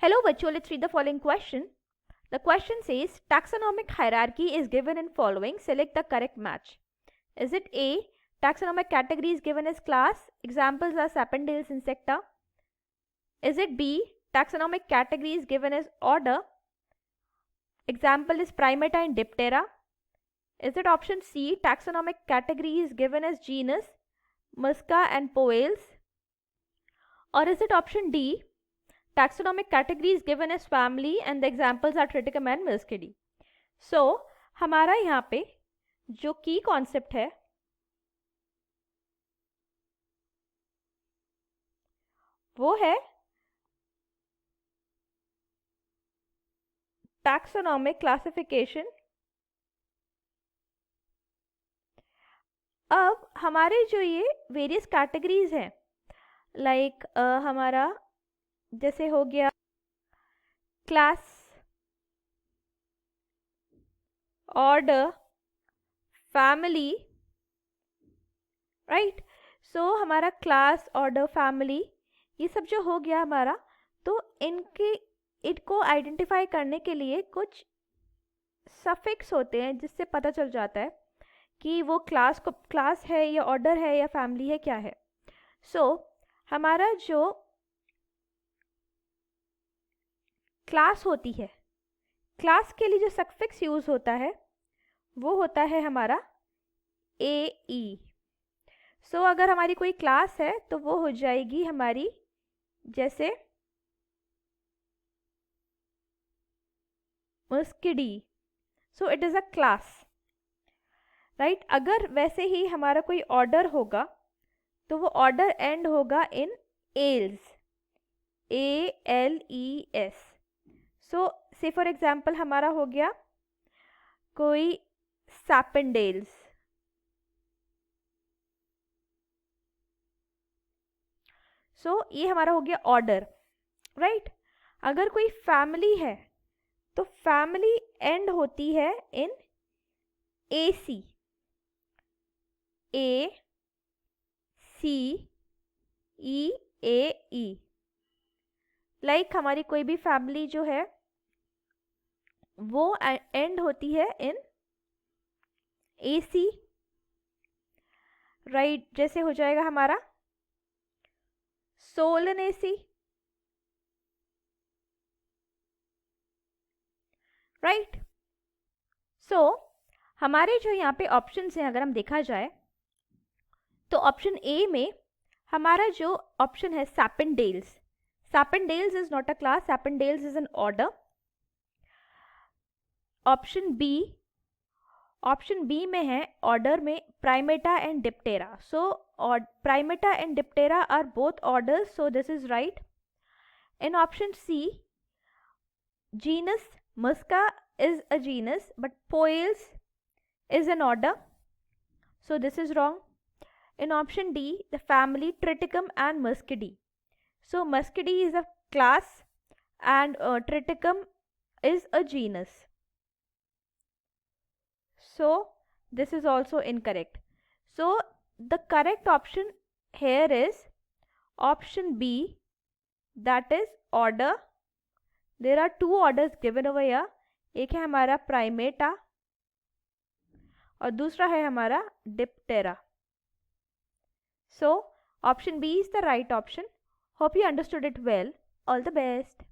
Hello virtual, let's read the following question. The question says taxonomic hierarchy is given in following. Select the correct match. Is it A, taxonomic category is given as class? Examples are Sapindales insecta. Is it B, taxonomic category is given as order? Example is Primata and Diptera. Is it option C, taxonomic category is given as genus, Musca and Poales? Or is it option D, taxonomic category is given as family and the examples are Triticum and Muscidae? So हमारा यहाँ पे जो की concept है वो है taxonomic classification. अब हमारे जो ये वेरियस कैटेगरीज हैं लाइक हमारा जैसे हो गया क्लास, ऑर्डर, फैमिली, राइट. सो हमारा क्लास, ऑर्डर, फैमिली ये सब जो हो गया हमारा, तो इनको आइडेंटिफाई करने के लिए कुछ सफिक्स होते हैं जिससे पता चल जाता है कि वो क्लास है या ऑर्डर है या फैमिली है, क्या है. सो हमारा जो क्लास होती है, क्लास के लिए जो सफिक्स यूज होता है वो होता है हमारा AE. सो अगर हमारी कोई क्लास है तो वो हो जाएगी हमारी जैसे Muscidae. So it is a class, right. अगर वैसे ही हमारा कोई ऑर्डर होगा तो वो ऑर्डर एंड होगा इन एल्स, ALES. सो से फॉर एग्जाम्पल हमारा हो गया कोई सैपिंडेल्स. सो ये हमारा हो गया ऑर्डर, राइट. अगर कोई फैमिली है तो फैमिली एंड होती है इन AC, ACEAE. लाइक हमारी कोई भी फैमिली जो है वो एंड होती है इन AC, राइट. जैसे हो जाएगा हमारा सोलनेसी, राइट. सो हमारे जो यहाँ पे ऑप्शंस हैं अगर हम देखा जाए तो ऑप्शन ए में हमारा जो ऑप्शन है Sapindales, Sapindales is not a class, Sapindales is an order. Option B में है ऑर्डर में Primata and Diptera. So Primata and Diptera are both orders, so this is right. In option C genus Musca is a genus but Poales is an order, so this is wrong. In option D, the family Triticum and Muscidae. So Muscidae is a class and Triticum is a genus. So this is also incorrect. So the correct option here is option B, that is order. There are two orders given over here. एक है हमारा Primata और दूसरा है हमारा Diptera. So option B is the right option. Hope you understood it well. All the best.